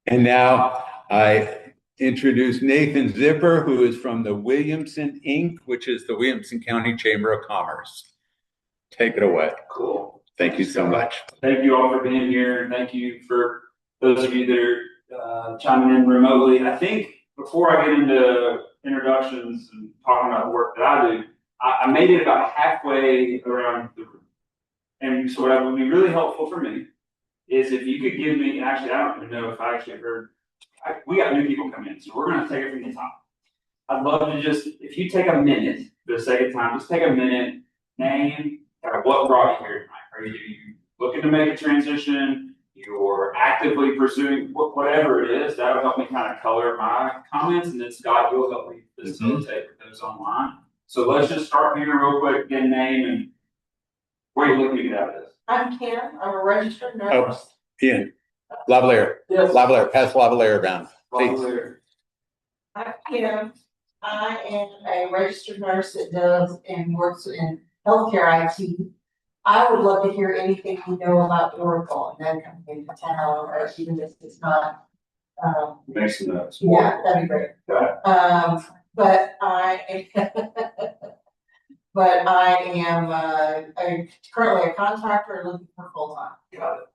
And now I introduce Nathan Zipper, who is from the Williamson Inc., which is the Williamson County Chamber of Commerce. Take it away. Cool. Thank you so much. Thank you all for being here. Thank you for those of you that are chiming in remotely. I think before I get into introductions and talking about the work that I do, I made it about halfway around the room. And so what would be really helpful for me is if you could give me, and actually I don't even know if I actually heard, we got new people coming in, so we're gonna take it from the top. I'd love to just, if you take a minute for the sake of time, just take a minute, name, what brought you here tonight. Are you looking to make a transition? You're actively pursuing whatever it is, that'll help me kind of color my comments, and then Scott, you'll help me facilitate those online. So let's just start here real quick, get a name, and where are you looking to get out of this? I'm Kim. I'm a registered nurse. Ian, Lavalier. Yes. Lavalier, pass Lavalier down, please. I'm Kim. I am a registered nurse that does and works in healthcare IT. I would love to hear anything you know about Oracle and that company in town, or even if it's not. Make some notes. Yeah, that'd be great. But I am currently a contractor looking for full time. Got it.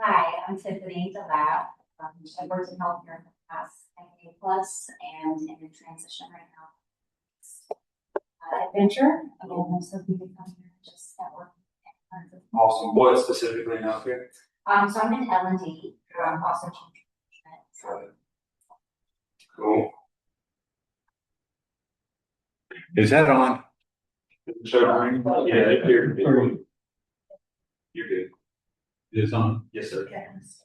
Hi, I'm Tiffany DeLab. I worked in healthcare for the past 10 plus and in a transition right now. Adventure, again, I'm so happy to come here, just network. Awesome. What specifically in healthcare? So I'm in L&D, also Got it. Cool. Is that on? Yeah, you're good. You're good. It is on. Yes, sir. Yes.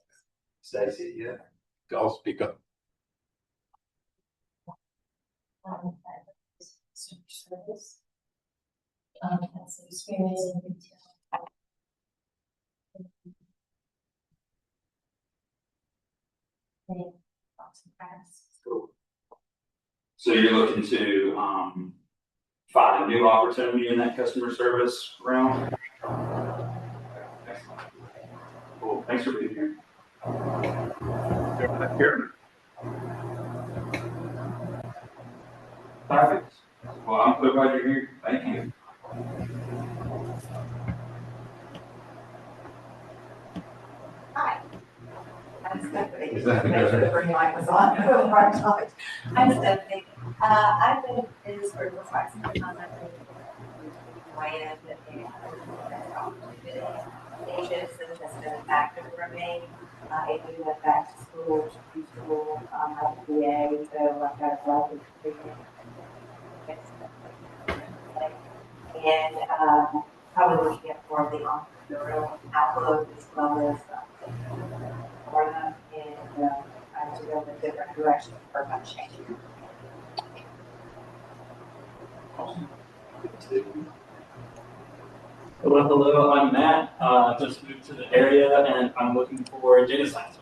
Stacy, yeah. I'll speak up. Service. Has experience in retail. Cool. So you're looking to find a new opportunity in that customer service realm? Excellent. Cool. Thanks for being here. Here. Perfect. Well, I'm so glad you're here. Thank you. Hi. I'm Stephanie. Is that Make sure the ring light was on. I'm Stephanie. I've been in this group for quite some time. I've been way in ages and has been a factor for me. I even went back to school, I have a BA, so I've got a lot of experience. And probably looking at more of the entrepreneurial outlook as well as for them, and I have to go in a different direction for my change. Awesome. Hello, I'm Matt. Just moved to the area and I'm looking for a data science.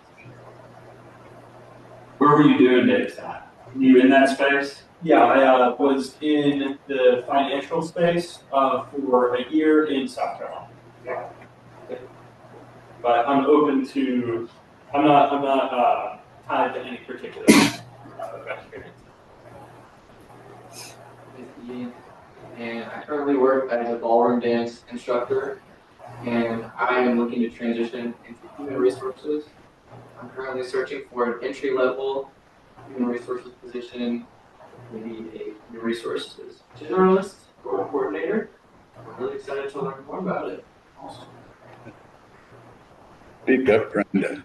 Where were you doing data science? You in that space? Yeah, I was in the financial space for a year in South Carolina. Yeah. But I'm open to, I'm not tied to any particular experience. Ian, and I currently work as a ballroom dance instructor, and I am looking to transition into human resources. I'm currently searching for an entry-level human resources position, maybe a human resources generalist or a coordinator. I'm really excited to learn more about it. Awesome. Speak up, Brenda.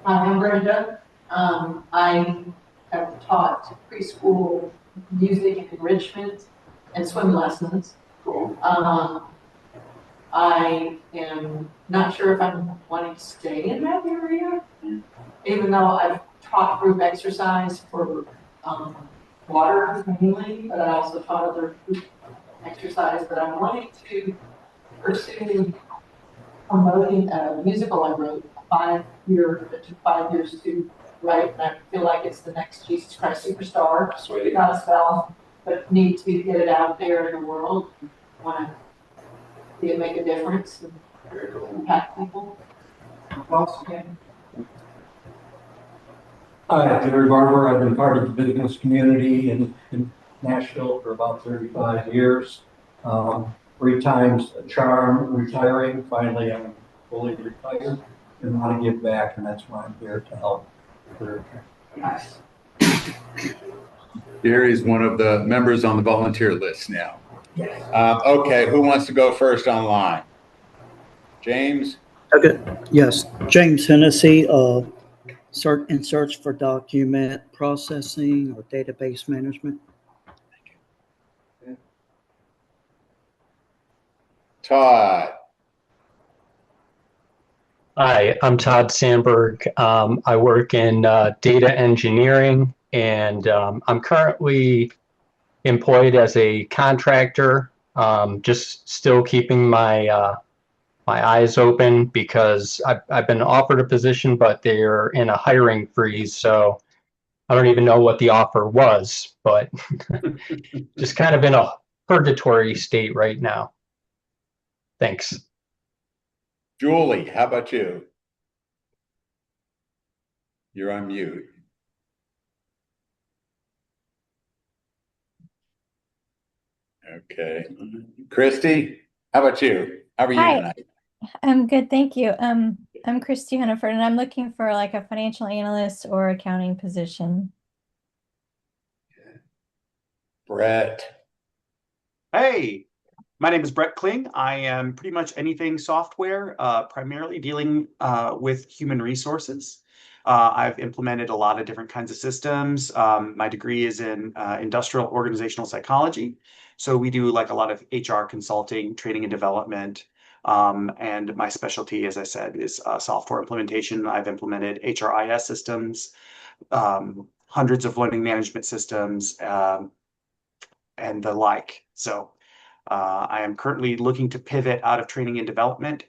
I'm Brenda. I have taught preschool music and enrichment and swim lessons. Cool. I am not sure if I'm wanting to stay in that area, even though I've taught group exercise for water mainly, but I also taught other group exercise. But I'm wanting to pursue promoting a musical I wrote 5 years, it took 5 years to write, and I feel like it's the next Jesus Christ Superstar. Sweet. Not a spell, but need to get it out there in the world. Want to make a difference and Very cool. impact people. Hi, Jerry Barber. I've been part of the business community in Nashville for about 35 years. 3 times a charm retiring. Finally, I'm fully retired and want to give back, and that's why I'm here to help. Nice. Gary's one of the members on the volunteer list now. Okay, who wants to go first online? James? Okay, yes, James Hennessy, search for document processing or database management. Todd? Hi, I'm Todd Sandberg. I work in data engineering, and I'm currently employed as a contractor, just still keeping my my eyes open because I've been offered a position, but they're in a hiring freeze, so I don't even know what the offer was, but just kind of in a purgatory state right now. Thanks. Julie, how about you? You're on mute. Okay. Christy, how about you? How are you Hi. tonight? I'm good, thank you. I'm Christy Hunniford, and I'm looking for like a financial analyst or accounting position. Brett. Hey, my name is Brett Kling. I am pretty much anything software, primarily dealing with human resources. I've implemented a lot of different kinds of systems. My degree is in industrial organizational psychology. So we do like a lot of HR consulting, training and development. And my specialty, as I said, is software implementation. I've implemented HRIS systems, hundreds of learning management systems, and the like. So I am currently looking to pivot out of training and development,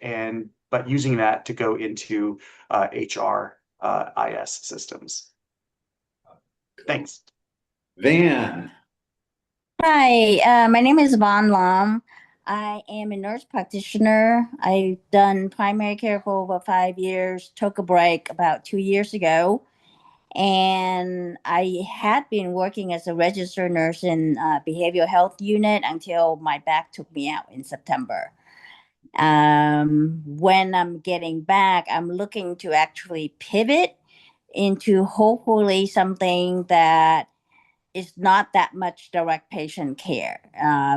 but using that to go into HRIS systems. Thanks. Van. Hi, my name is Van Lam. I am a nurse practitioner. I've done primary care for over 5 years, took a break about 2 years ago. And I had been working as a registered nurse in behavioral health unit until my back took me out in September. When I'm getting back, I'm looking to actually pivot into hopefully something that is not that much direct patient care.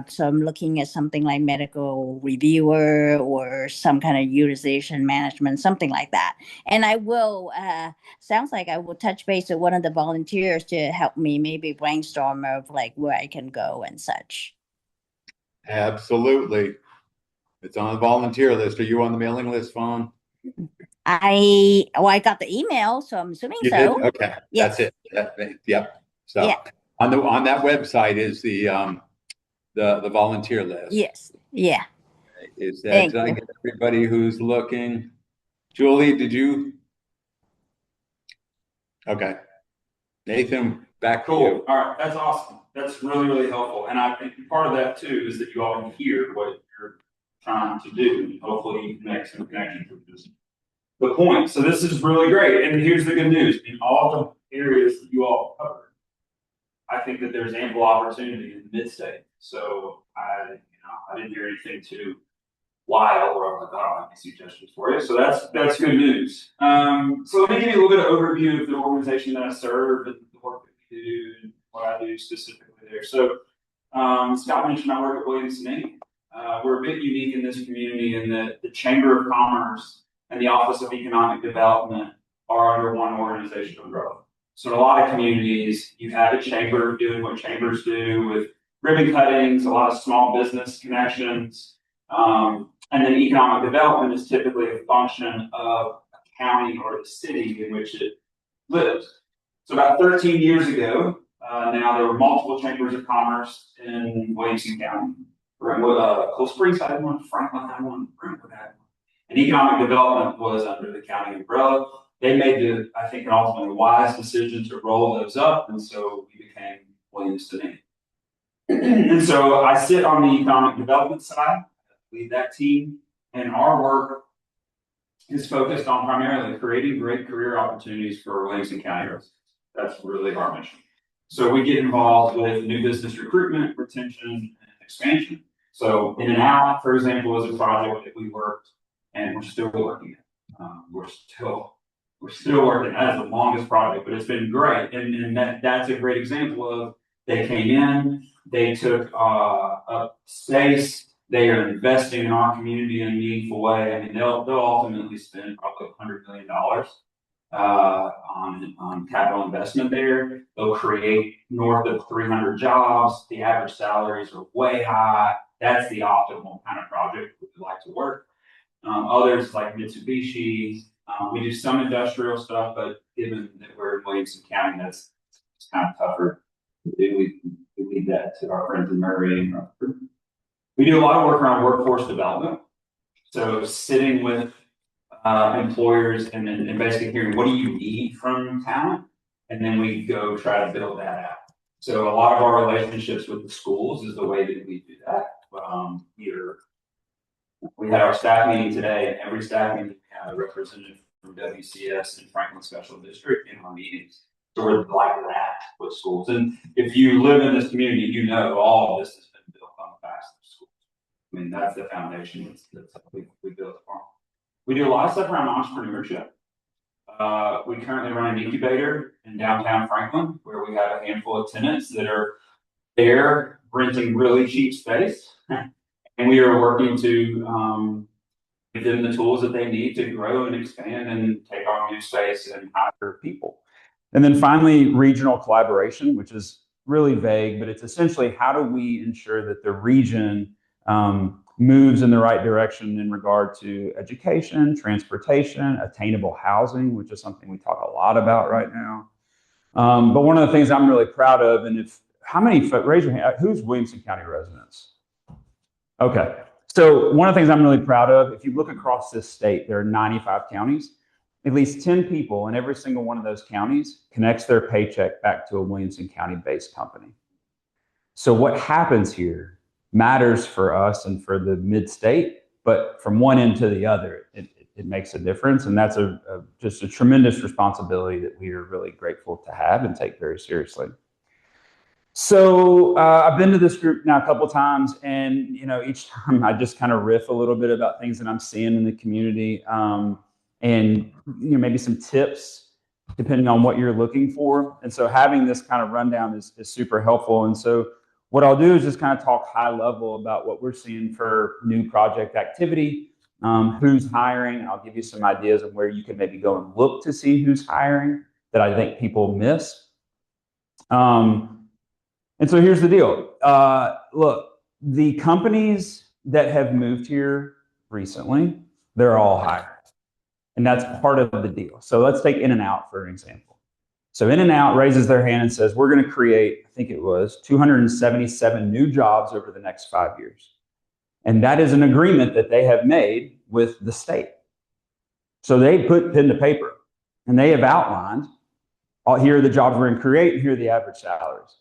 So I'm looking at something like medical reviewer or some kind of utilization management, something like that. And I will, sounds like I will touch base with one of the volunteers to help me maybe brainstorm of like where I can go and such. Absolutely. It's on the volunteer list. Are you on the mailing list, Fawn? I got the email, so I'm assuming You so. did? Okay. Yes. That's it. Yep. So yeah. on that website is the volunteer list. Yes. Yeah. Is that everybody who's looking? Julie, did you? Okay. Nathan, back to you. All right, that's awesome. That's really, really helpful. And I think part of that too is that you all can hear what you're trying to do. And hopefully you can make some connections with this. The point. So this is really great. And here's the good news. In all the areas that you all covered, I think that there's ample opportunity in the mid-state. So I didn't hear anything too wild or like, I have any suggestions for you. So that's good news. So let me give you a little bit of overview of the organization that I serve and the work that we do and what I do specifically there. So Scott mentioned I work at Williamson Inc. We're a bit unique in this community in that the Chamber of Commerce and the Office of Economic Development are under one organization umbrella. So in a lot of communities, you have a chamber doing what chambers do with ribbon cuttings, a lot of small business connections. And then economic development is typically a function of a county or the city in which it lives. So about 13 years ago, now there were multiple chambers of commerce in Williamson County. Cold Springs had one, Franklin had one, Brentwood had one. And economic development was under the county umbrella. They made I think, an ultimately wise decision to roll those up, and so we became Williamson Inc. And so I sit on the economic development side, lead that team, and our work is focused on primarily creating great career opportunities for Williamson County residents. That's really our mission. So we get involved with new business recruitment, retention, and expansion. So In and Out, for example, was a project that we worked, and we're still working it. We're still working. That is the longest project, but it's been great. And that's a great example of they came in, they took a space, they are investing in our community in a meaningful way. I mean, they'll ultimately spend probably $100 million on capital investment there. They'll create north of 300 jobs. The average salaries are way high. That's the optimal kind of project we like to work. Others like Mitsubishi, we do some industrial stuff, but given that we're in Williamson County, it's kind of tougher. We leave that to our friends in Murray and Rutherford. We do a lot of work around workforce development. So sitting with employers and basically hearing what do you need from talent, and then we go try to build that out. So a lot of our relationships with the schools is the way that we do that. We had our staff meeting today, and every staff meeting we had a representative from WCS and Franklin Special District in our meetings. So we're like that with schools. And if you live in this community, you know all of this has been built on the backs of schools. I mean, that's the foundation that's we built upon. We do a lot of stuff around entrepreneurship. We currently run an incubator in downtown Franklin, where we have a handful of tenants that are there renting really cheap space. And we are working to give them the tools that they need to grow and expand and take on new space and hire people. And then finally, regional collaboration, which is really vague, but it's essentially how do we ensure that the region moves in the right direction in regard to education, transportation, attainable housing, which is something we talk a lot about right now. But one of the things I'm really proud of, and raise your hand, who's Williamson County residents? Okay, so one of the things I'm really proud of, if you look across this state, there are 95 counties. At least 10 people in every single one of those counties connects their paycheck back to a Williamson County-based company. So what happens here matters for us and for the mid-state, but from one end to the other, it makes a difference. And that's just a tremendous responsibility that we are really grateful to have and take very seriously. So I've been to this group now a couple of times, and each time I just kind of riff a little bit about things that I'm seeing in the community. And maybe some tips depending on what you're looking for. And so having this kind of rundown is super helpful. And so what I'll do is just kind of talk high level about what we're seeing for new project activity, who's hiring. I'll give you some ideas of where you can maybe go and look to see who's hiring that I think people miss. And so here's the deal. Look, the companies that have moved here recently, they're all hiring. And that's part of the deal. So let's take In and Out for an example. So In and Out raises their hand and says, we're going to create, I think it was 277 new jobs over the next 5 years. And that is an agreement that they have made with the state. So they put pen to paper and they have outlined, here are the jobs we're going to create and here are the average salaries.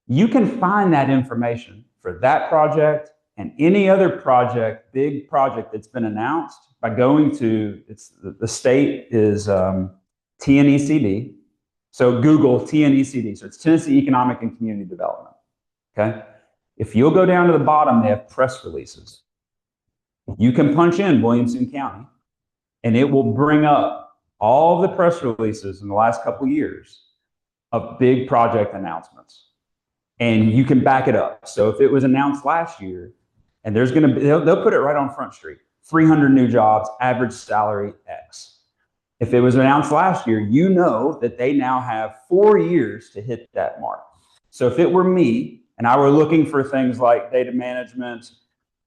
You can find that information for that project and any other project, big project that's been announced by going to, the state is TNECD. So Google TNECD. So it's Tennessee Economic and Community Development. Okay. If you'll go down to the bottom, they have press releases. You can punch in Williamson County and it will bring up all the press releases in the last couple of years of big project announcements. And you can back it up. So if it was announced last year, and there's going to be, they'll put it right on Front Street, 300 new jobs, average salary X. If it was announced last year, you know that they now have 4 years to hit that mark. So if it were me and I were looking for things like data management,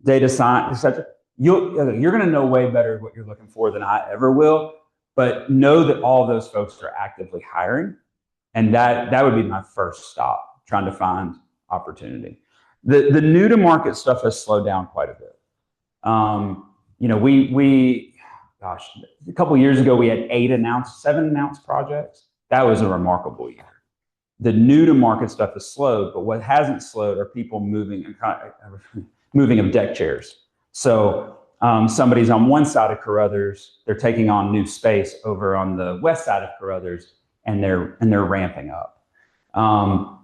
data science, etc., you're going to know way better what you're looking for than I ever will. But know that all those folks are actively hiring, and that would be my first stop, trying to find opportunity. The new to market stuff has slowed down quite a bit. Gosh, a couple of years ago, we had 7 announced projects. That was a remarkable year. The new to market stuff has slowed, but what hasn't slowed are people moving of deck chairs. So Somebody's on one side of Carruthers, they're taking on new space over on the west side of Carruthers, and they're ramping up.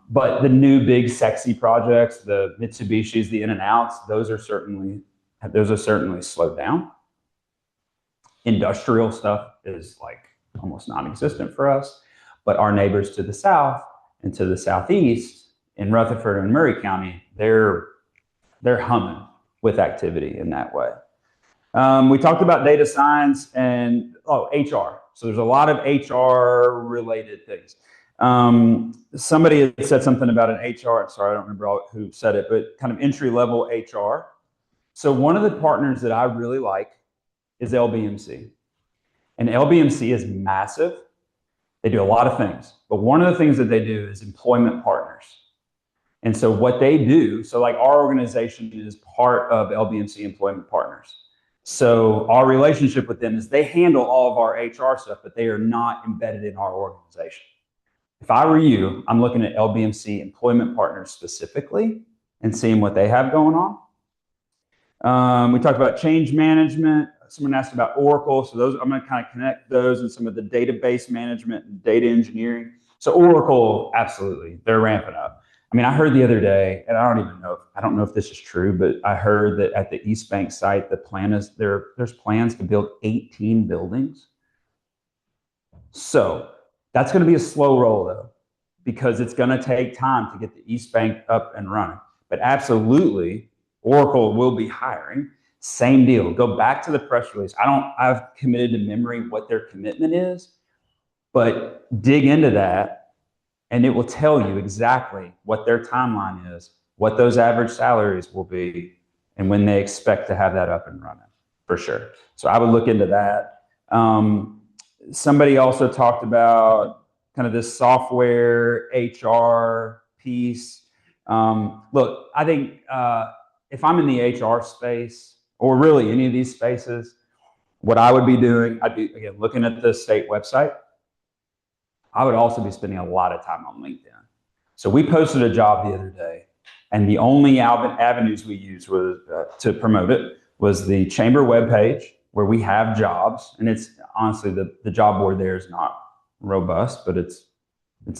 But the new big sexy projects, the Mitsubishis, the In-N-Outs, those are certainly slowed down. Industrial stuff is like almost non-existent for us, but our neighbors to the south and to the southeast in Rutherford and Murray County, they're humming with activity in that way. We talked about data science and HR. So there's a lot of HR related things. Somebody had said something about an HR. Sorry, I don't remember who said it, but kind of entry level HR. So one of the partners that I really like is LBMC. And LBMC is massive. They do a lot of things, but one of the things that they do is employment partners. And so what they do, so like our organization is part of LBMC Employment Partners. So our relationship with them is they handle all of our HR stuff, but they are not embedded in our organization. If I were you, I'm looking at LBMC Employment Partners specifically and seeing what they have going on. We talked about change management. Someone asked about Oracle. So those, I'm going to kind of connect those and some of the database management and data engineering. So Oracle, absolutely, they're ramping up. I mean, I heard the other day, and I don't know if this is true, but I heard that at the East Bank site, the plan is there's plans to build 18 buildings. So that's going to be a slow roll though, because it's going to take time to get the East Bank up and running. But absolutely, Oracle will be hiring. Same deal. Go back to the press release. I've committed to memory what their commitment is, but dig into that and it will tell you exactly what their timeline is, what those average salaries will be, and when they expect to have that up and running, for sure. So I would look into that. Somebody also talked about kind of this software HR piece. Look, I think if I'm in the HR space, or really any of these spaces, what I would be doing, I'd be, again, looking at the state website. I would also be spending a lot of time on LinkedIn. So we posted a job the other day, and the only avenues we used was to promote it was the chamber webpage, where we have jobs, and it's honestly the job board there is not robust, but it's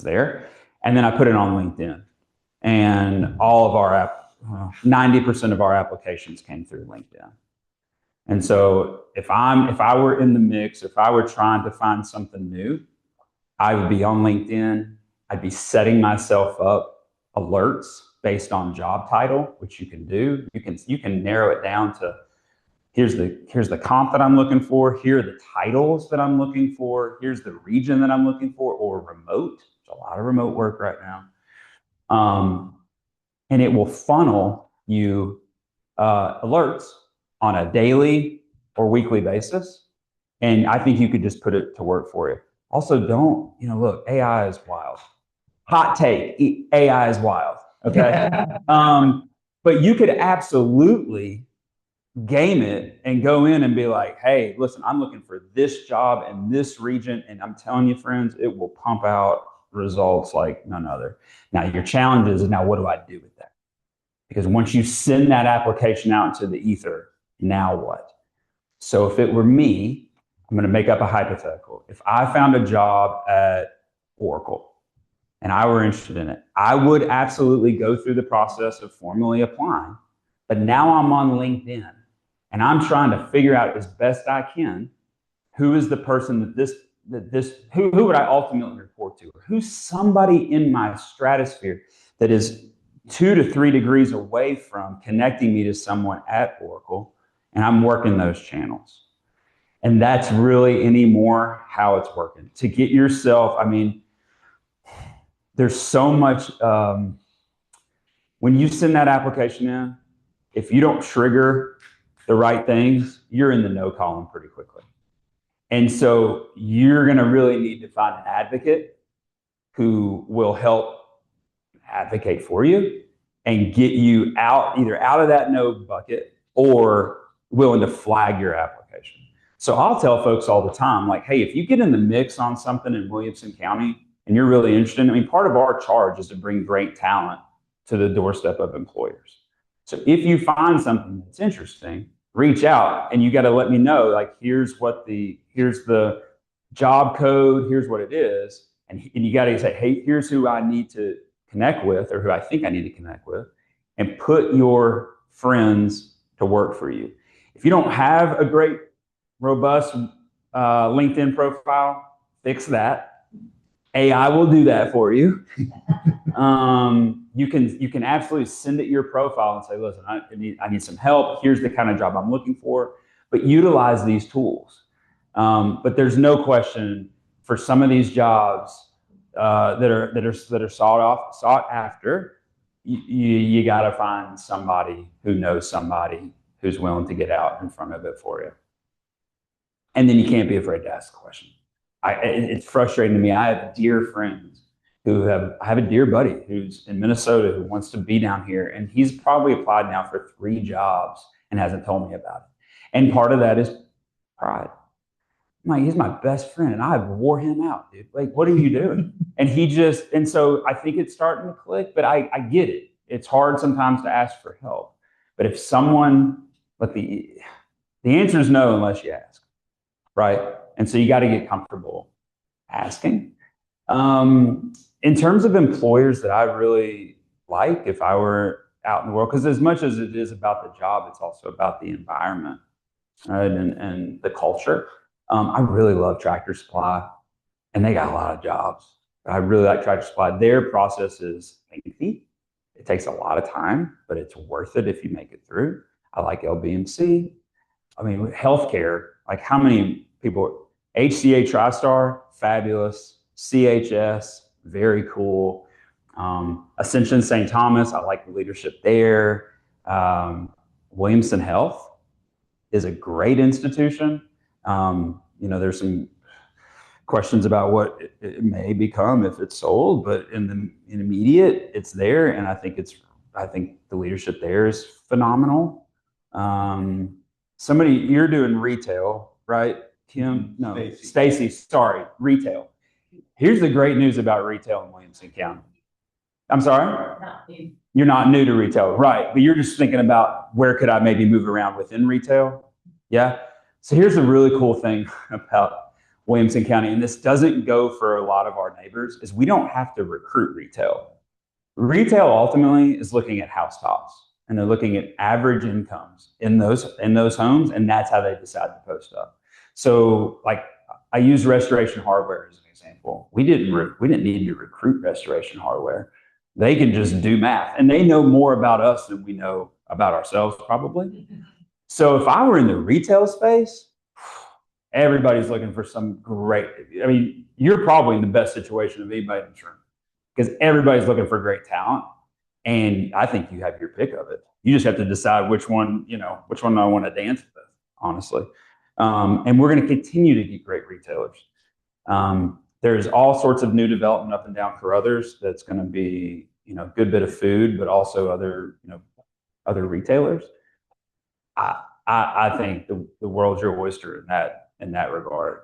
there. And then I put it on LinkedIn, and all of our 90% of our applications came through LinkedIn. And so if I were in the mix, if I were trying to find something new, I would be on LinkedIn. I'd be setting myself up alerts based on job title, which you can do. You can narrow it down to here's the comp that I'm looking for. Here are the titles that I'm looking for. Here's the region that I'm looking for, or remote. There's a lot of remote work right now. And it will funnel you alerts on a daily or weekly basis. And I think you could just put it to work for you. Also, look, AI is wild. Hot take, AI is wild, okay? But you could absolutely game it and go in and be like, hey, listen, I'm looking for this job in this region, and I'm telling you, friends, it will pump out results like none other. Now, your challenge is, now what do I do with that? Because once you send that application out into the ether, now what? So if it were me, I'm going to make up a hypothetical. If I found a job at Oracle and I were interested in it, I would absolutely go through the process of formally applying. But now I'm on LinkedIn and I'm trying to figure out as best I can, who is the person who would I ultimately report to? Or who's somebody in my stratosphere that is 2 to 3 degrees away from connecting me to someone at Oracle, and I'm working those channels. And that's really anymore how it's working. To get yourself, I mean, there's so much, when you send that application in, if you don't trigger the right things, you're in the no column pretty quickly. And so you're going to really need to find an advocate who will help advocate for you and get you out, either out of that no bucket or willing to flag your application. So I'll tell folks all the time, like, hey, if you get in the mix on something in Williamson County and you're really interested, I mean, part of our charge is to bring great talent to the doorstep of employers. So if you find something that's interesting, reach out and you got to let me know, like, here's the job code, here's what it is. And you got to say, hey, here's who I need to connect with, or who I think I need to connect with, and put your friends to work for you. If you don't have a great, robust LinkedIn profile, fix that. AI will do that for you. You can absolutely send it your profile and say, listen, I need some help. Here's the kind of job I'm looking for. But utilize these tools. But there's no question, for some of these jobs that are sought after, you got to find somebody who knows somebody who's willing to get out in front of it for you. And then you can't be afraid to ask the question. It's frustrating to me. I have dear friends I have a dear buddy who's in Minnesota who wants to be down here, and he's probably applied now for 3 jobs and hasn't told me about it. And part of that is pride. I'm like, he's my best friend, and I wore him out, dude. Like, what are you doing? And so I think it's starting to click, but I get it. It's hard sometimes to ask for help. But if someone, the answer is no unless you ask, right? And so you got to get comfortable asking. In terms of employers that I really like, if I were out in the world, because as much as it is about the job, it's also about the environment, right? And the culture. I really love Tractor Supply, and they got a lot of jobs. I really like Tractor Supply. Their process is lengthy. It takes a lot of time, but it's worth it if you make it through. I like LBMC. I mean, healthcare, like how many people, HCA TriStar, fabulous. CHS, very cool. Ascension St. Thomas, I like the leadership there. Williamson Health is a great institution. There's some questions about what it may become if it's sold, but in the immediate, it's there, and I think the leadership there is phenomenal. You're doing retail, right, Kim? No, Stacy. Sorry, retail. Here's the great news about retail in Williamson County. I'm sorry? You're not new to retail, right? But you're just thinking about where could I maybe move around within retail? Yeah. So here's the really cool thing about Williamson County, and this doesn't go for a lot of our neighbors, is we don't have to recruit retail. Retail ultimately is looking at housetops, and they're looking at average incomes in those homes, and that's how they decide to post up. So, like, I use Restoration Hardware as an example. We didn't need to recruit Restoration Hardware. They can just do math, and they know more about us than we know about ourselves, probably. So if I were in the retail space, everybody's looking for some great. I mean, you're probably in the best situation of anybody in insurance, because everybody's looking for great talent, and I think you have your pick of it. You just have to decide which one I want to dance with, honestly. And we're going to continue to get great retailers. There's all sorts of new development up and down Carruthers that's going to be, a good bit of food, but also other retailers. I think the world's your oyster in that regard.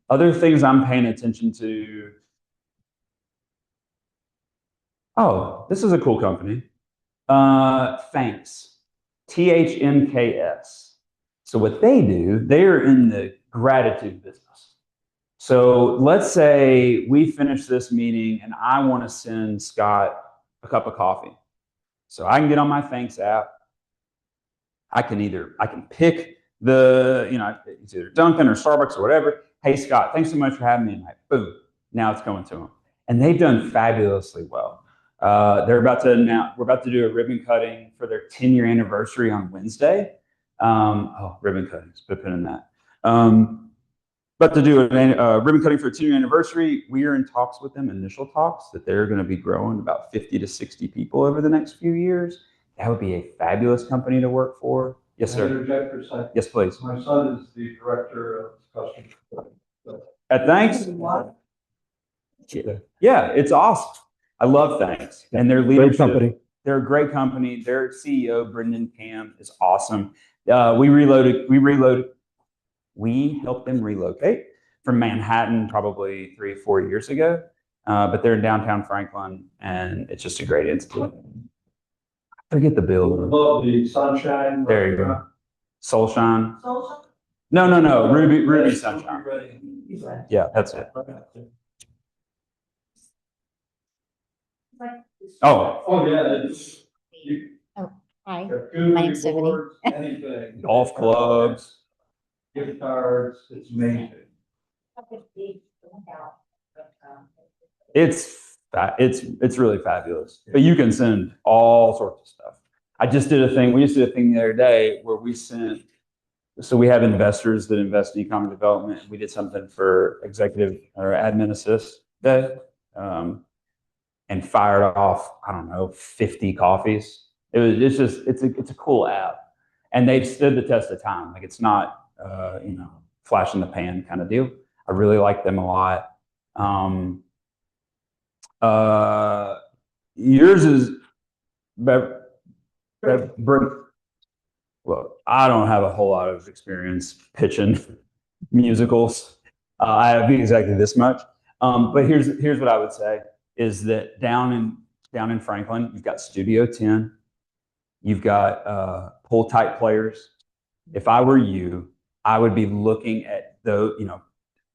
Other things I'm paying attention to. Oh, this is a cool company. Thanks. THNKS. So what they do, they're in the gratitude business. So let's say we finish this meeting and I want to send Scott a cup of coffee. So I can get on my Thanks app. I can pick it's either Dunkin' or Starbucks or whatever. Hey, Scott, thanks so much for having me tonight. Boom. Now it's going to them. And they've done fabulously well. We're about to do a ribbon cutting for their 10-year anniversary on Wednesday. Ribbon cuttings, put a pin in that. About to do a ribbon cutting for a 10-year anniversary. We are in talks with them, initial talks, that they're going to be growing about 50 to 60 people over the next few years. That would be a fabulous company to work for. Yes, sir. Interject for a second. Yes, please. My son is the director of customer. Thanks. Yeah, it's awesome. I love Thanks. And their leadership. Great company. They're a great company. Their CEO, Brendan Cam, is awesome. We helped them relocate from Manhattan probably 3 or 4 years ago. But they're in downtown Franklin, and it's just a great institute. Forget the building. Above the Sunshine. There you go. Soulshine. Social? No. Ruby Sunshine. Yeah, that's it. Oh, yeah. Hi, my name's Tiffany. Anything. golf clubs. Gift cards, it's amazing. It's really fabulous. But you can send all sorts of stuff. We just did a thing the other day where we sent, so we have investors that invest in economic development. We did something for executive or admin assist day, and fired off, I don't know, 50 coffees. It's a cool app, and they've stood the test of time. Like, it's not, flash in the pan kind of deal. I really like them a lot. Yours is look, I don't have a whole lot of experience pitching musicals. I have exactly this much. But here's what I would say is that down in Franklin, you've got Studio 10, you've got pull type players. If I were you, I would be looking at those,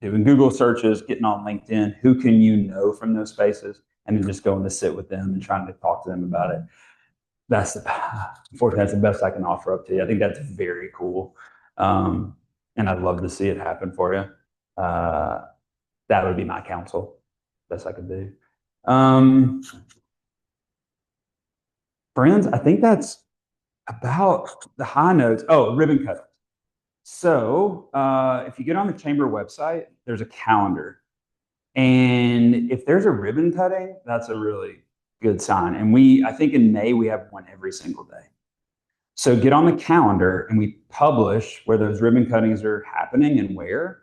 doing Google searches, getting on LinkedIn, who can you know from those spaces, and then just going to sit with them and trying to talk to them about it. Unfortunately, that's the best I can offer up to you. I think that's very cool. And I'd love to see it happen for you. That would be my counsel. Best I could do. Friends, I think that's about the high notes. Oh, ribbon cutting. So if you get on the chamber website, there's a calendar. And if there's a ribbon cutting, that's a really good sign. And I think in May, we have one every single day. So get on the calendar and we publish where those ribbon cuttings are happening and where.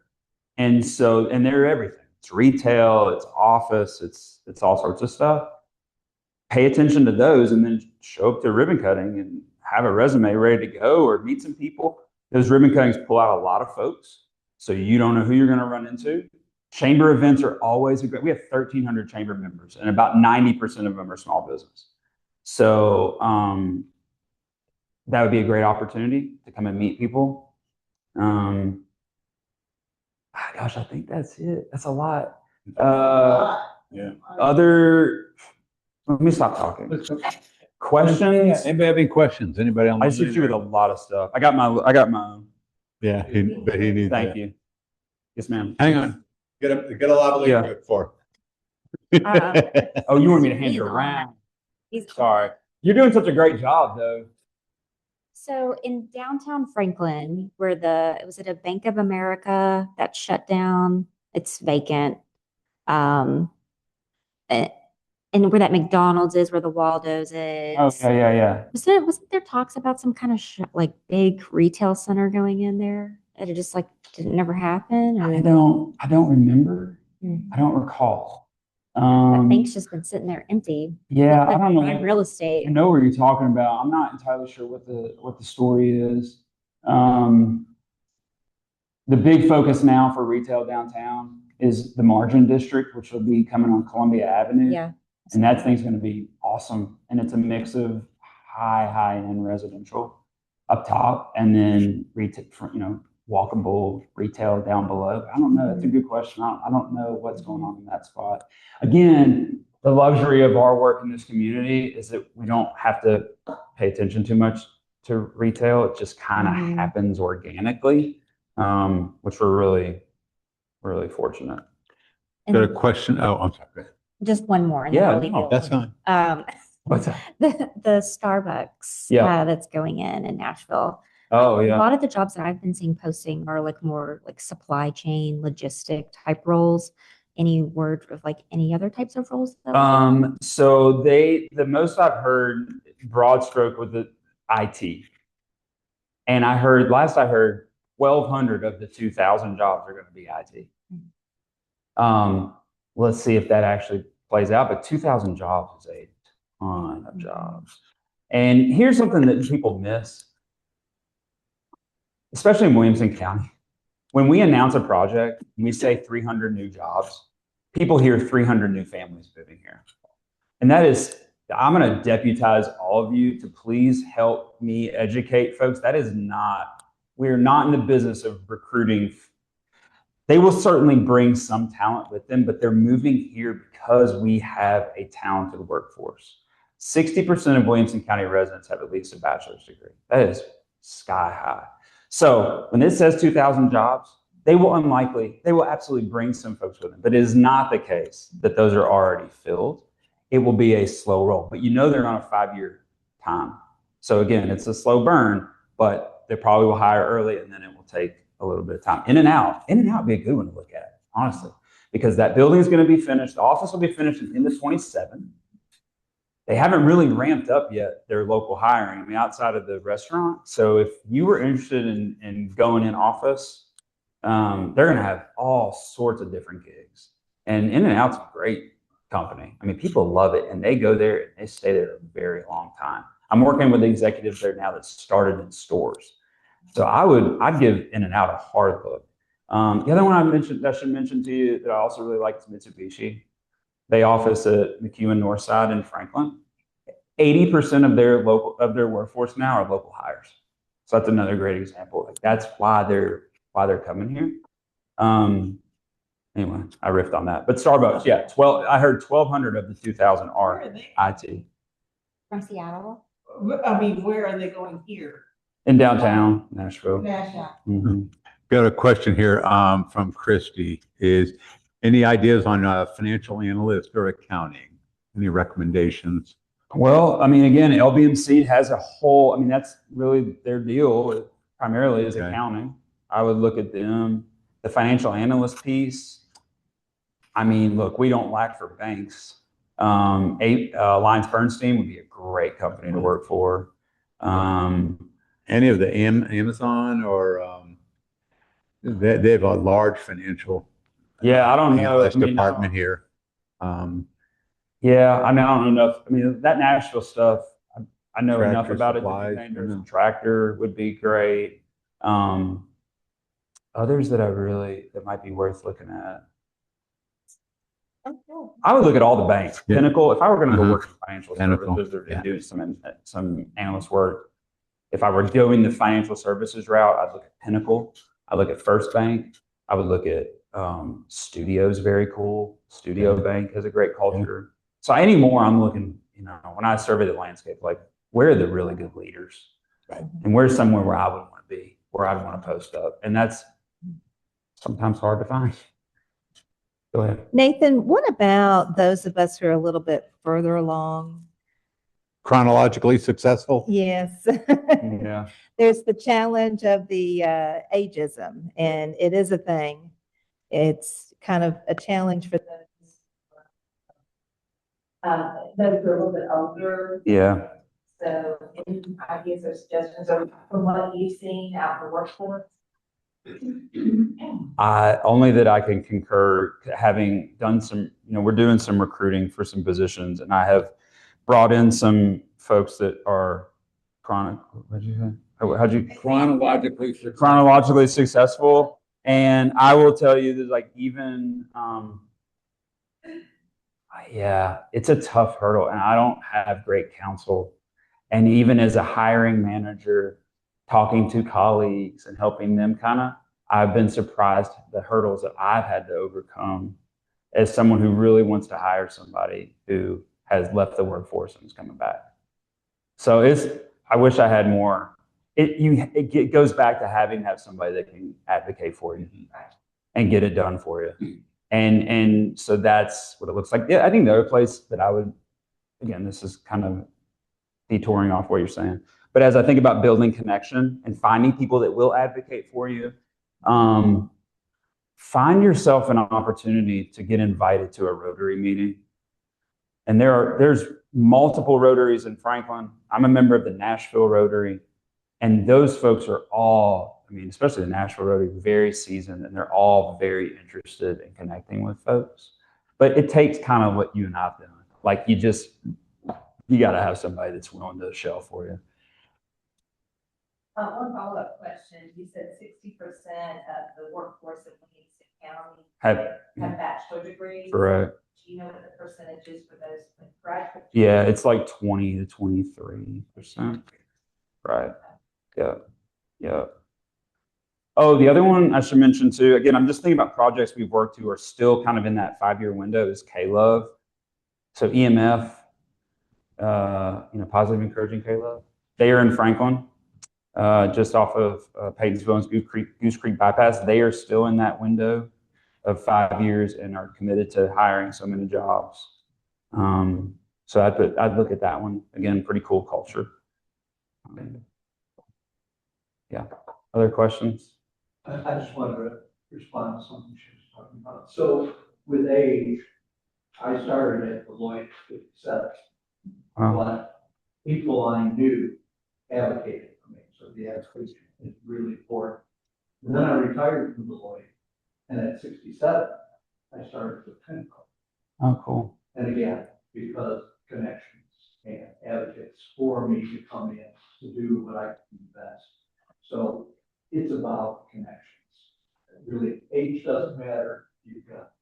And they're everything. It's retail, it's office, it's all sorts of stuff. Pay attention to those and then show up to ribbon cutting and have a resume ready to go or meet some people. Those ribbon cuttings pull out a lot of folks. So you don't know who you're going to run into. Chamber events are always we have 1,300 chamber members and about 90% of them are small business. So that would be a great opportunity to come and meet people. Gosh, I think that's it. That's a lot. Yeah. Let me stop talking. Questions? Yeah, anybody have any questions? Anybody on? I just hit you with a lot of stuff. I got my own. Yeah, but he needs. Thank you. Yes, ma'am. Hang on. Get a lavalier for. Oh, you want me to hand you around? Sorry. You're doing such a great job, though. So in downtown Franklin, where was it a Bank of America that shut down? It's vacant. And where that McDonald's is, where the Waldo's is. Oh, yeah. Wasn't there talks about some kind of big retail center going in there? And it just didn't never happen? Or? I don't remember. I don't recall. That bank's just been sitting there empty. Yeah, I don't know. Real estate. I know what you're talking about. I'm not entirely sure what the story is. The big focus now for retail downtown is the Margin District, which will be coming on Columbia Avenue. Yeah. And that thing's going to be awesome. And it's a mix of high-end residential up top and then retail, walkable retail down below. I don't know. That's a good question. I don't know what's going on in that spot. Again, the luxury of our work in this community is that we don't have to pay attention too much to retail. It just kind of happens organically, which we're really, really fortunate. Got a question? Oh, I'm sorry. Just one more. And Yeah, then I'll leave you That's alone. fine. What's that? The Starbucks that's going in Nashville. Oh, yeah. A lot of the jobs that I've been seeing posting are more supply chain, logistic type roles. Any word of any other types of roles? So the most I've heard broad stroke with the IT. And last I heard 1,200 of the 2,000 jobs are going to be IT. Let's see if that actually plays out, but 2,000 jobs is a ton of jobs. And here's something that people miss, especially in Williamson County. When we announce a project, and we say 300 new jobs, people hear 300 new families moving here. And that is I'm going to deputize all of you to please help me educate folks. We're not in the business of recruiting. They will certainly bring some talent with them, but they're moving here because we have a talented workforce. 60% of Williamson County residents have at least a bachelor's degree. That is sky high. So when it says 2,000 jobs, they will absolutely bring some folks with them, but it is not the case that those are already filled. It will be a slow roll, but they're on a 5-year time. So again, it's a slow burn, but they probably will hire early and then it will take a little bit of time. In and out would be a good one to look at, honestly, because that building is going to be finished. The office will be finished in the 27. They haven't really ramped up yet their local hiring, outside of the restaurant. So if you were interested in going in office, they're going to have all sorts of different gigs. And In-N-Out's a great company. People love it, and they go there and they stay there a very long time. I'm working with the executives there now that started in stores. So I'd give In-N-Out a hard look. The other one I should mention to you that I also really like is Mitsubishi. They office at McEwen Northside in Franklin. 80% of their workforce now are local hires. So that's another great example. That's why they're coming here. Anyway, I riffed on that. But Starbucks, yeah, I heard 1,200 of the 2,000 are IT. From Seattle? Where are they going here? In downtown Nashville. Mm-hmm. Got a question here from Christy. Is any ideas on financial analyst or accounting? Any recommendations? Well, again, LBMC has a whole, that's really their deal, primarily is accounting. I would look at them. The financial analyst piece, look, we don't lack for banks. AllianceBernstein would be a great company to work for. Any of the Amazon or they have a large financial I don't know department here. Yeah, I don't know enough. That Nashville stuff, I know Tractor enough about Supplies, it. To Tractor would be great. Others that might be worth looking at. I would look at all the banks. Yeah. Pinnacle, if I were going to go work in financial Pinnacle, services or do some analyst work, if I were going the financial services route, I'd look at Pinnacle. I'd look at First Bank. I would look at Studio's very cool. Studio Bank has a great culture. So anymore, I'm looking, when I survey the landscape, where are the really good leaders? Right. And where's somewhere where I would want to be, where I'd want to post up. And that's sometimes hard to find. Go ahead. Nathan, what about those of us who are a little bit further along? Chronologically successful? Yes. Yeah. There's the challenge of the ageism, and it is a thing. It's kind of a challenge for those who are a little bit older. Yeah. So any ideas or suggestions from what you've seen out in the workforce? Only that I can concur, having done some, we're doing some recruiting for some positions, and I have brought in some folks that are chronologically successful. And I will tell you that it's a tough hurdle, and I don't have great counsel. And even as a hiring manager, talking to colleagues and helping them I've been surprised the hurdles that I've had to overcome as someone who really wants to hire somebody who has left the workforce and is coming back. So I wish I had more. It goes back to having somebody that can advocate for you and get it done for you. And so that's what it looks like. Yeah, I think the other place that I would, again, this is kind of detouring off what you're saying, but as I think about building connection and finding people that will advocate for you, find yourself an opportunity to get invited to a Rotary meeting. And there's multiple Rotaries in Franklin. I'm a member of the Nashville Rotary, and those folks are all, especially the Nashville Rotary, very seasoned, and they're all very interested in connecting with folks. But it takes what you and I've done. You got to have somebody that's willing to shell for you. One follow-up question. You said 60% of the workforce of Williamson County Have have bachelor degrees. Correct. Do you know what the percentage is for those with graduate. Yeah, it's like 20 to 23%. Right. Yeah. Yeah. Oh, the other one I should mention too, again, I'm just thinking about projects we've worked to are still kind of in that 5-year window is K-Love. So EMF, Positive Encouraging K-Love. They are in Franklin, just off of Paytonsville and Goose Creek bypass. They are still in that window of 5 years and are committed to hiring so many jobs. So I'd look at that one. Again, pretty cool culture. Yeah. Other questions? I just wanted to respond to something she was talking about. So with age, I started at Deloitte at 57. But people I knew advocated for me. So the advocacy is really important. And then I retired from Deloitte. And at 67, I started with Pinnacle. Oh, cool. And again, because connections and advocates for me to come in to do what I can do best. So it's about connections. Really, age doesn't matter. You've got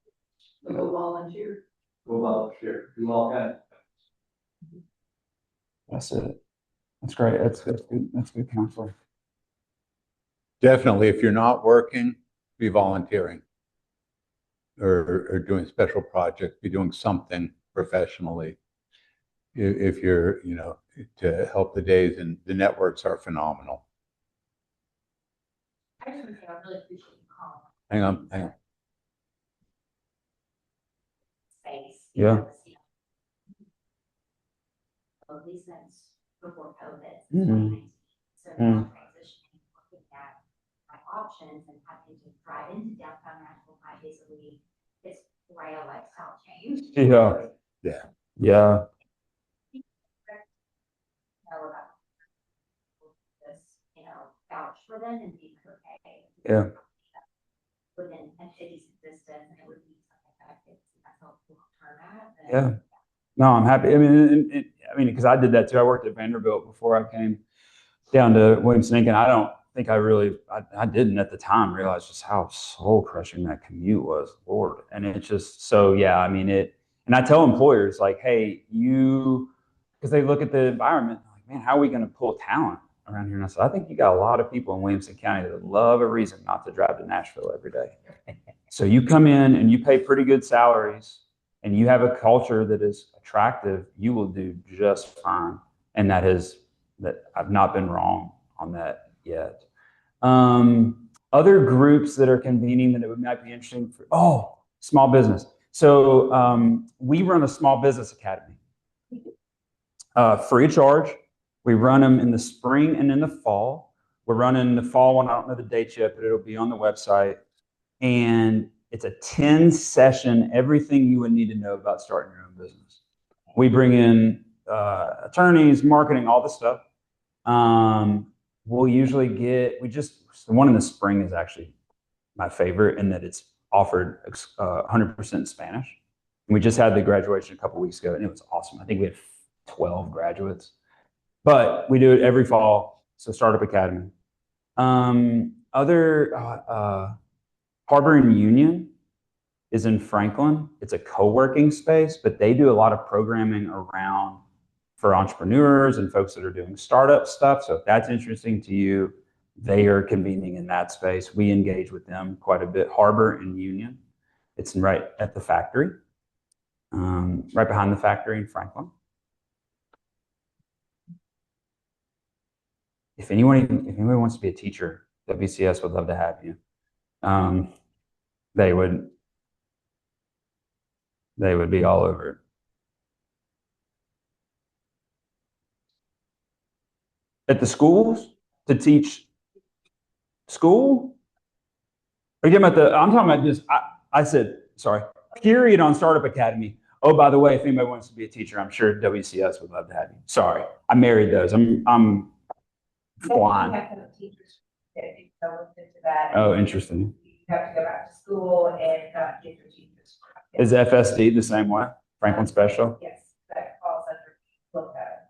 Go volunteer. go volunteer, do all kinds of things. That's it. That's great. That's good. That's good counseling. Definitely, if you're not working, be volunteering or doing special projects, be doing something professionally. If you're, to help the days, and the networks are phenomenal. I just want to say, I really appreciate you calling. Hang on. Space. Yeah. At least since before COVID. Mhm. So now transitioning, looking at my options and having to drive into downtown Nashville 5 days a week, it's quite a lifestyle change. Yeah. Yeah. Yeah. Know about this, vouch for them and be okay. Yeah. Within entities existence, and it would be something that I could see myself long term at. Yeah. No, I'm happy. I mean, because I did that too. I worked at Vanderbilt before I came down to Williams-Sonoma, and I don't think I didn't at the time realize just how soul crushing that commute was, Lord. And it's just, so yeah, I mean, and I tell employers like, hey, because they look at the environment, like, man, how are we going to pull talent around here? And I said, I think you got a lot of people in Williamson County that love a reason not to drive to Nashville every day. So you come in and you pay pretty good salaries and you have a culture that is attractive, you will do just fine. And that I've not been wrong on that yet. Other groups that are convening that it might be interesting for, small business. So we run a small business academy. Free of charge. We run them in the spring and in the fall. We're running the fall one. I don't know the dates yet, but it'll be on the website. And it's a 10-session, everything you would need to know about starting your own business. We bring in attorneys, marketing, all the stuff. We'll usually the one in the spring is actually my favorite in that it's offered 100% Spanish. And we just had the graduation a couple weeks ago and it was awesome. I think we had 12 graduates, but we do it every fall. So Startup Academy. Harbor and Union is in Franklin. It's a co-working space, but they do a lot of programming around for entrepreneurs and folks that are doing startup stuff. So if that's interesting to you, they are convening in that space. We engage with them quite a bit. Harbor and Union. It's right at the factory, right behind the factory in Franklin. If anyone wants to be a teacher, WCS would love to have you. They would be all over it. At the schools to teach school? Are you talking about I'm talking about just, I said, sorry, period on Startup Academy. Oh, by the way, if anybody wants to be a teacher, I'm sure WCS would love to have you. Sorry, I married those. I'm flying. You have to have teachers that go into that. Oh, interesting. You have to go back to school and get your teachers. Is FSD the same way? Franklin Special? Yes, that falls under look at.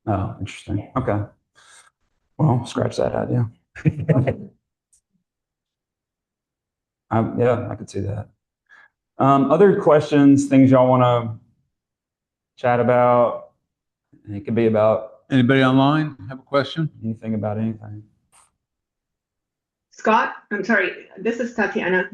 Oh, interesting. Yeah. Okay. Well, scratch that idea. Yeah, I could see that. Other questions, things y'all want to chat about. And it could be about Anybody online have a question? anything about anything. Scott, I'm sorry, this is Tatiana.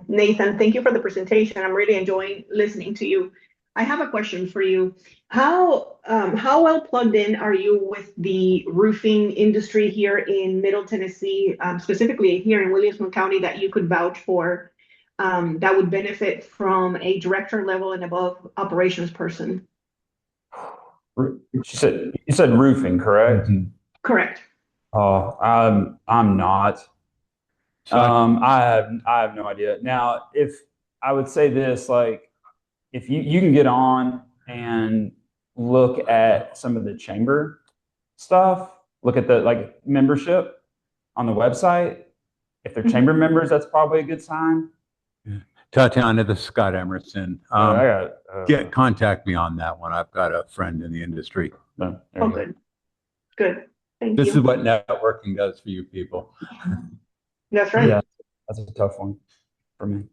Nathan, thank you for the presentation. I'm really enjoying listening to you. I have a question for you. How well plugged in are you with the roofing industry here in Middle Tennessee, specifically here in Williamson County, that you could vouch for, that would benefit from a director level and above operations person? You said roofing, correct? Correct. Oh, I'm not. I have no idea. Now, if I would say this, like, if you can get on and look at some of the chamber stuff, look at the like membership on the website. If they're chamber members, that's probably a good sign. Tatiana, this is Scott Emerson. Contact me on that one. I've got a friend in the industry. Oh, good. Good. Thank This you. is what networking does for you people. That's right. Yeah, that's a tough one for me.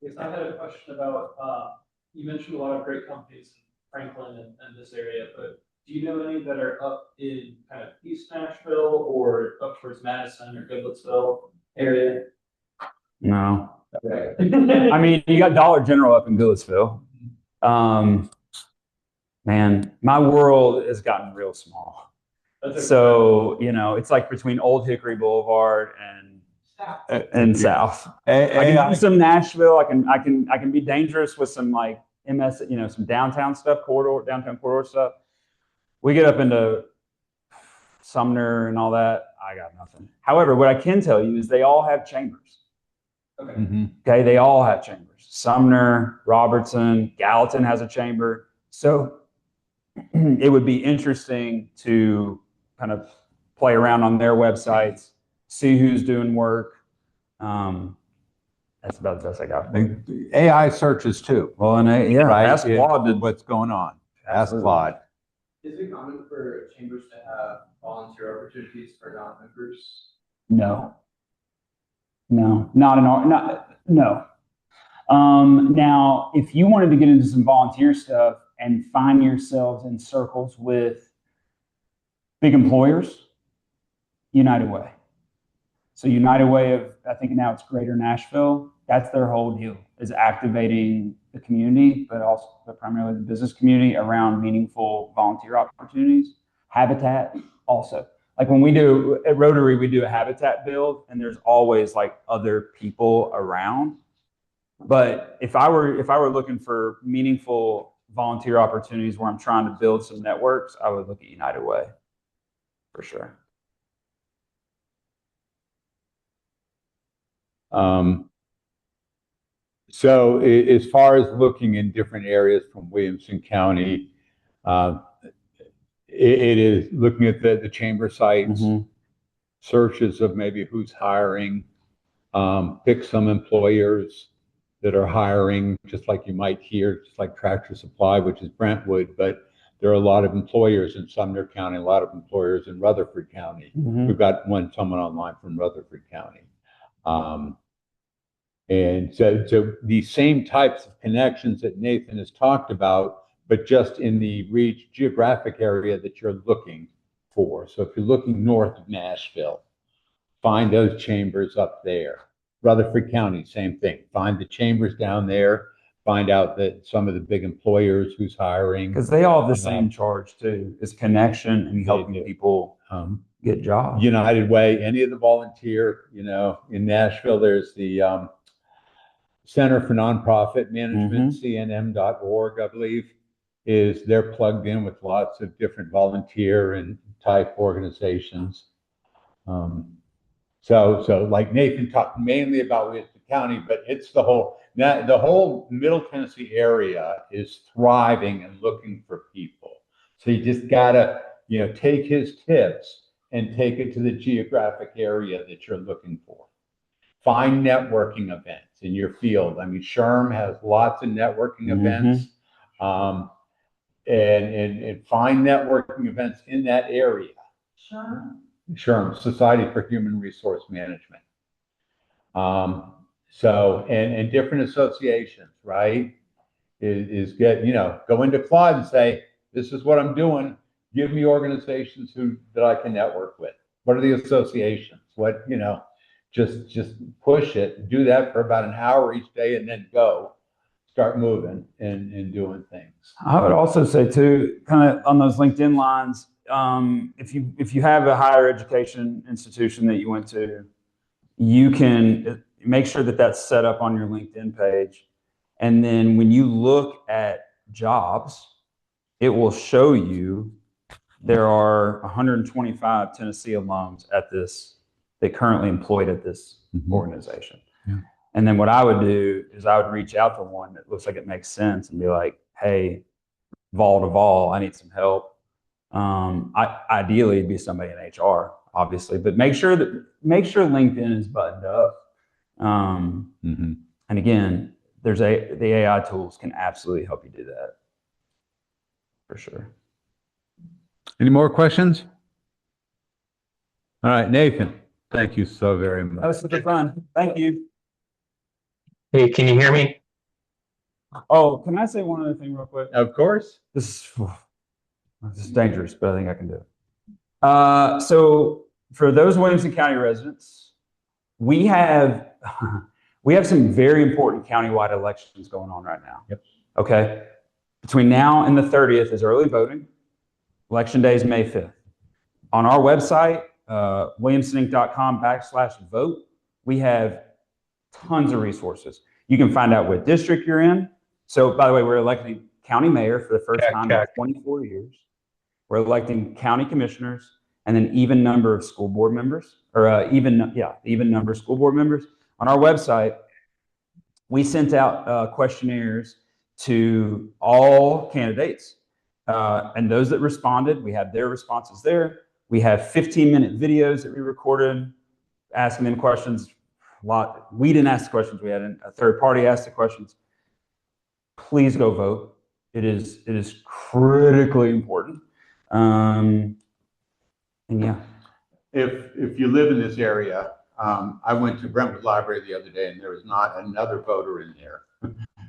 Yes, I had a question about, you mentioned a lot of great companies in Franklin and this area, but do you know any that are up in kind of East Nashville or up towards Madison or Goodlettsville area? No. I mean, you got Dollar General up in Goodlettsville. Man, my world has gotten real small. So, you know, it's like between Old Hickory Boulevard and South. I can do some Nashville. I can be dangerous with some like some downtown corridor stuff. We get up into Sumner and all that. I got nothing. However, what I can tell you is they all have chambers. Okay, they all have chambers. Sumner, Robertson, Gallatin has a chamber. So it would be interesting to kind of play around on their websites, see who's doing work. That's about the best I got. AI searches too. Well, and ask Claude what's going on. Ask Claude. Is it common for chambers to have volunteer opportunities for non-members? No, not in our, no. Now, if you wanted to get into some volunteer stuff and find yourselves in circles with big employers, United Way. So United Way of, I think now it's Greater Nashville, that's their whole deal, is activating the community, but also primarily the business community around meaningful volunteer opportunities. Habitat also. Like when we do at Rotary, we do a habitat build and there's always like other people around. But if I were looking for meaningful volunteer opportunities where I'm trying to build some networks, I would look at United Way for sure. So as far as looking in different areas from Williamson County, it is looking at the chamber sites, searches of maybe who's hiring, pick some employers that are hiring, just like you might hear, just like Tractor Supply, which is Brentwood, but there are a lot of employers in Sumner County, a lot of employers in Rutherford County. We've got someone online from Rutherford County. And so these same types of connections that Nathan has talked about, but just in the geographic area that you're looking for. So if you're looking north of Nashville, find those chambers up there. Rutherford County, same thing. Find the chambers down there. Find out that some of the big employers who's hiring. Because they all have the same charge too, is connection and helping people get jobs. United Way, any of the volunteer, in Nashville, there's the Center for Nonprofit Management, CNM.org, I believe, they're plugged in with lots of different volunteer and type organizations. So like Nathan talked mainly about Williamson County, but it's the whole Middle Tennessee area is thriving and looking for people. So you just gotta, take his tips and take it to the geographic area that you're looking for. Find networking events in your field. I mean, SHRM has lots of networking events, and find networking events in that area. SHRM, Society for Human Resource Management. So, and different associations, right? is get, go into Claude and say, this is what I'm doing. Give me organizations that I can network with. What are the associations? What, just push it, do that for about an hour each day and then start moving and doing things. I would also say too, kind of on those LinkedIn lines, if you have a higher education institution that you went to, you can make sure that that's set up on your LinkedIn page. And then when you look at jobs, it will show you there are 125 Tennessee alums that currently employed at this organization. Yeah. And then what I would do is I would reach out to one that looks like it makes sense and be like, hey, Vol to Vol, I need some help. Ideally it'd be somebody in HR, obviously, but make sure LinkedIn is buttoned up. And again, the AI tools can absolutely help you do that. For sure. Any more questions? All right, Nathan, thank you so very much. That was super fun. Thank you. Hey, can you hear me? Oh, can I say one other thing real quick? Of course. This is dangerous, but I think I can do it. So for those Williamson County residents, we have some very important countywide elections going on right now. Yep. Okay. Between now and the 30th is early voting. Election day is May 5th. On our website, williamsoninc.com/vote, we have tons of resources. You can find out what district you're in. So, by the way, we're electing county mayor for the first time in 24 years. We're electing county commissioners and an even number of school board members, or even number of school board members. On our website, we sent out questionnaires to all candidates. And those that responded, we have their responses there. We have 15-minute videos that we recorded asking them questions. We didn't ask the questions. We had a third party ask the questions. Please go vote. It is critically important. And yeah. If you live in this area, I went to Brentwood Library the other day and there was not another voter in there.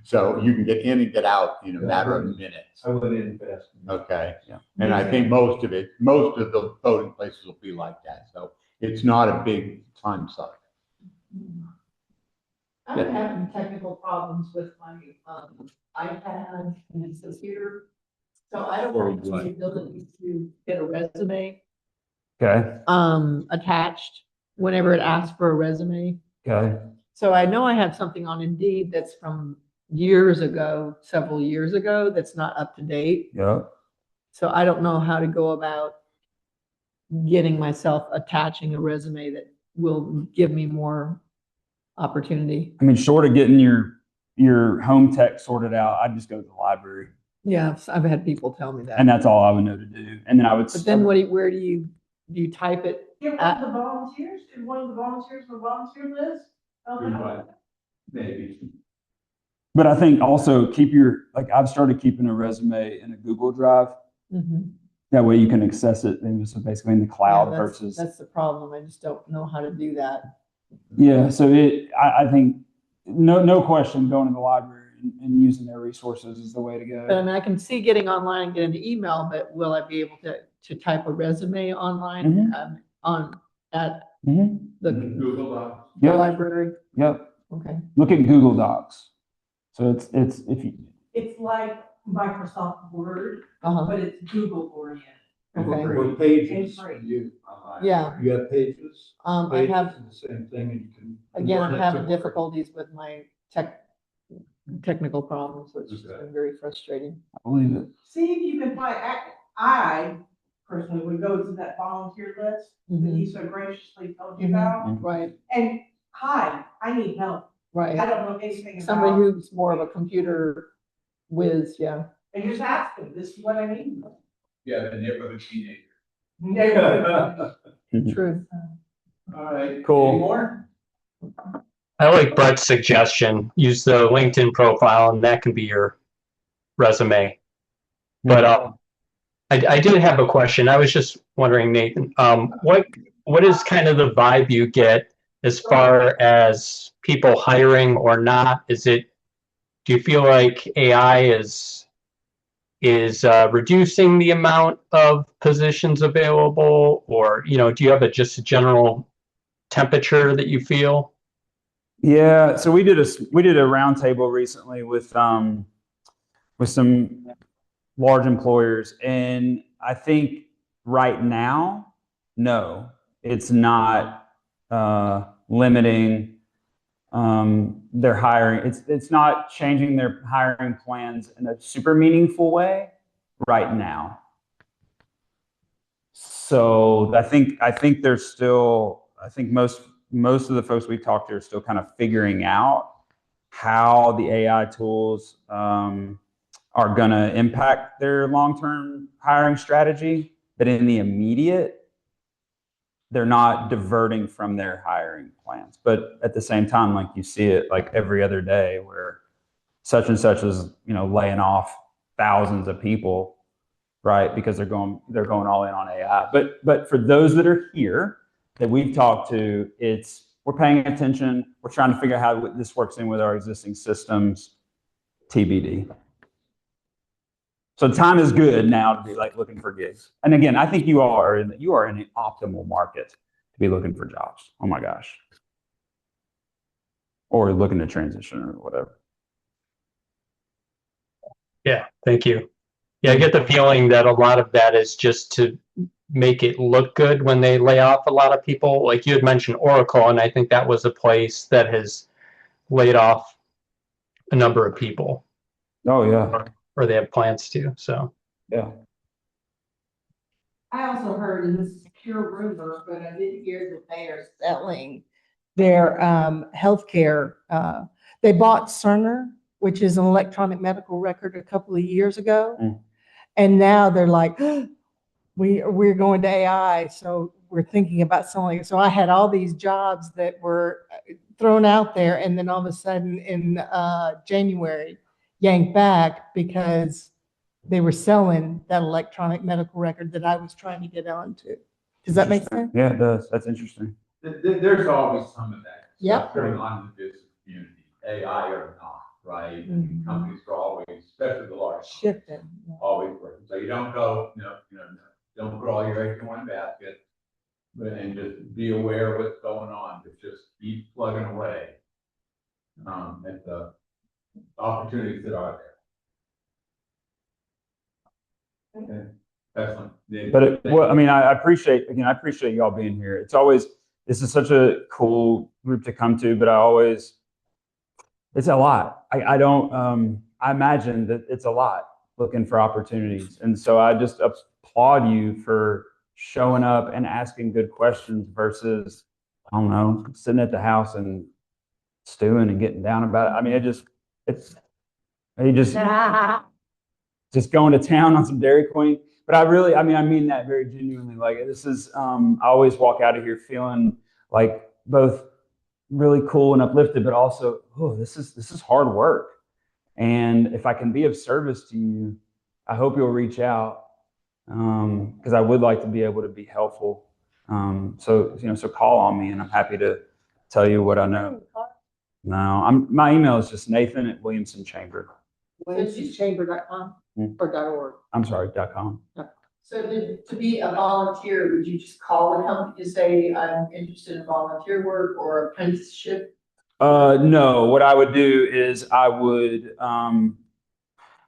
So you can get in and get out in a matter of minutes. I went in fast. Okay. Yeah. And I think most of the voting places will be like that. So it's not a big time suck. I'm having technical problems with my iPad and it says here. So I don't have the ability to get a resume Okay. attached whenever it asks for a resume. Okay. So I know I have something on Indeed that's from years ago, several years ago, that's not up to date. Yeah. So I don't know how to go about getting myself attaching a resume that will give me more opportunity. I mean, short of getting your home tech sorted out, I'd just go to the library. Yeah, I've had people tell me that. And that's all I would know to do. And then I would. But then where do you type it? Get one of the volunteers, did one of the volunteers on the volunteer list? Maybe. But I think also I've started keeping a resume in a Google Drive. Mhm. That way you can access it and just basically in the cloud Yeah, versus. That's the problem. I just don't know how to do that. Yeah. So I think no question going to the library and using their resources is the way to go. But I mean, I can see getting online and getting the email, but will I be able to type a resume online at the Google Docs. Yep. library? Yep. Okay. Look at Google Docs. So it's if you. It's like Microsoft Word, Uh-huh. but it's Google oriented. Okay. What pages And free. you? Yeah. You have pages? I Pages have, is the same thing and you can. again, I'm convert it having to- difficulties with my technical problems, which has been very frustrating. I believe it. See if you can find, I personally would go to that volunteer list that he so graciously told you about. Right, And, hi, I need help. I right. don't know anything Somebody about, who's more of a computer whiz, yeah. and just ask them, this is what I need. Yeah, the neighborhood teenager. True. All right. Cool. Any more? I like Brett's suggestion. Use the LinkedIn profile, and that can be your resume. But I did have a question. I was just wondering, Nathan, what is kind of the vibe you get as far as people hiring or not? do you feel like AI is reducing the amount of positions available, or do you have just a general temperature that you feel? Yeah, so we did a roundtable recently with some large employers, and I think right now, no, it's not limiting their hiring. It's not changing their hiring plans in a super meaningful way right now. So I think there's still, I think most of the folks we talked to are still kind of figuring out how the AI tools are going to impact their long-term hiring strategy. But in the immediate, they're not diverting from their hiring plans. But at the same time, like you see it like every other day where such and such is, laying off thousands of people, right? Because they're going all in on AI. But for those that are here that we've talked to, we're paying attention. We're trying to figure out how this works in with our existing systems, TBD. So time is good now to be like looking for gigs. And again, I think you are in the optimal market to be looking for jobs. Oh my gosh. Or looking to transition or whatever. Yeah, thank you. Yeah, I get the feeling that a lot of that is just to make it look good when they lay off a lot of people. Like you had mentioned Oracle, and I think that was a place that has laid off a number of people. Oh yeah. Or they have plans to, so. Yeah. I also heard, and this is a pure rumor, but I did hear that they are selling their healthcare. They bought Cerner, which is an electronic medical record, a couple of years ago. And now they're like, we're going to AI, so we're thinking about selling it. So I had all these jobs that were thrown out there, and then all of a sudden in January, yanked back because they were selling that electronic medical record that I was trying to get onto. Does that make sense? Yeah, it does. That's interesting. There's always some of that Yep. stuff going on in the business community, AI or not, right? Mhm. Companies are always, especially the large, Shifting. always working. So you don't go, don't put all your eggs in one basket, and just be aware of what's going on. But just keep plugging away at the opportunities that are there. Okay. Excellent. But I appreciate y'all being here. This is such a cool group to come to, but it's a lot. I imagine that it's a lot looking for opportunities. And so I just applaud you for showing up and asking good questions versus, I don't know, sitting at the house and stewing and getting down about it. I mean, just going to town on some Dairy Queen. But I mean that very genuinely. Like this is, I always walk out of here feeling like both really cool and uplifted, but also, this is hard work. And if I can be of service to you, I hope you'll reach out because I would like to be able to be helpful. So call on me, and I'm happy to tell you what I know. No, my email is just Nathan@WilliamsonChamber. WilliamsonChamber.com or .org? I'm sorry, .com. So to be a volunteer, would you just call the company to say, I'm interested in volunteer work or apprenticeship? No, what I would do is I would,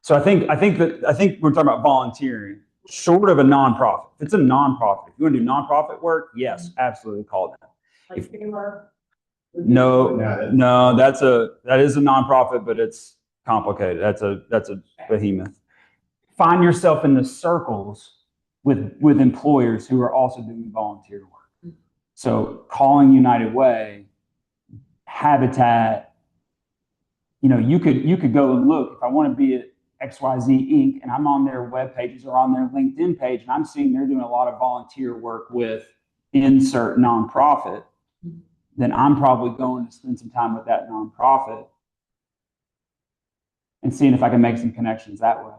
so I think we're talking about volunteering, short of a nonprofit. If it's a nonprofit, if you want to do nonprofit work, yes, absolutely call them. Like FEMA? No, that is a nonprofit, but it's complicated. That's a behemoth. Find yourself in the circles with employers who are also doing volunteer work. So calling United Way, Habitat, you could go and look. If I want to be at XYZ Inc. and I'm on their web pages or on their LinkedIn page and I'm seeing they're doing a lot of volunteer work with insert nonprofit, then I'm probably going to spend some time with that nonprofit and seeing if I can make some connections that way.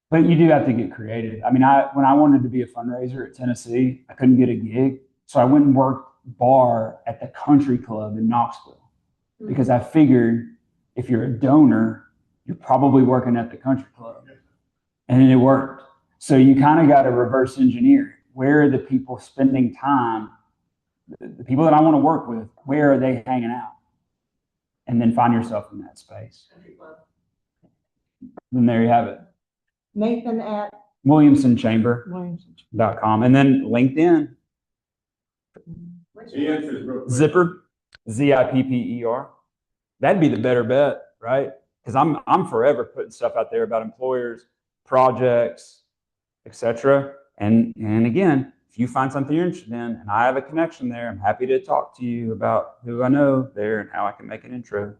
But you do have to get creative. I mean, when I wanted to be a fundraiser at Tennessee, I couldn't get a gig. So I went and worked bar at the country club in Knoxville because I figured if you're a donor, you're probably working at the country club. And it worked. So you kind of got to reverse engineer. Where are the people spending time? The people that I want to work with, where are they hanging out? And then find yourself in that space. Then there you have it. Nathan at WilliamsonChamber.com. And then LinkedIn. Zipper, ZIPPER. That'd be the better bet, right? Because I'm forever putting stuff out there about employers, projects, etc. And again, if you find something you're interested in and I have a connection there, I'm happy to talk to you about who I know there and how I can make an intro.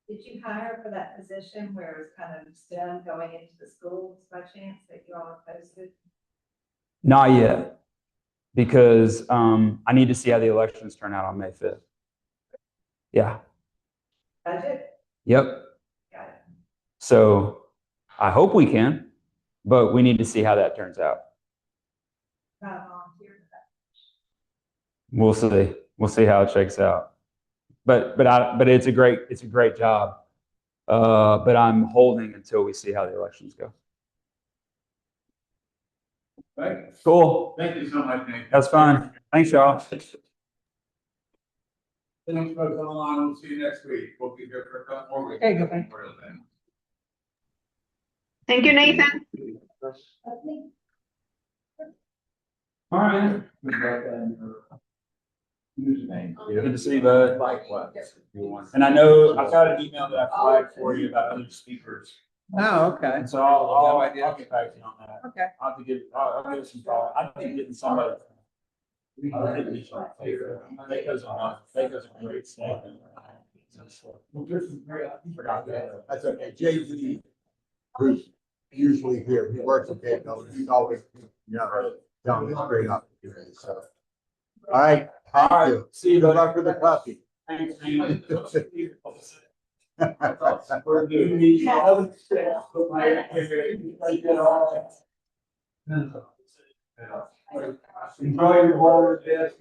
Did you hire for that position where it's kind of STEM going into the schools by chance that you all posted? Not yet, because I need to see how the elections turn out on May 5th. Yeah. Budget? Yep. Got it. So I hope we can, but we need to see how that turns out. Not volunteer for that. We'll see. We'll see how it shakes out. But it's a great job. But I'm holding until we see how the elections go. Right. Cool. Thank you so much, Nate. That's fine. Thanks, y'all. Thanks for coming on. We'll see you next week. We'll be here for a couple more weeks. Okay, goodbye. Thank you, Nathan. All right. Good to see you, bud. Likewise. And I know I've got an email that I flagged for you about other speakers. Oh, okay. And so I'll get back to you on that. Okay. I'll give it some thought. I think getting somebody. They goes on great stuff. That's okay. Jay-Z, who's usually here, he works with him, he's always, telling us straight up. So, all right. Thank you. See you. Good luck with the puppy. Thanks, man. Enjoy your water, Jess.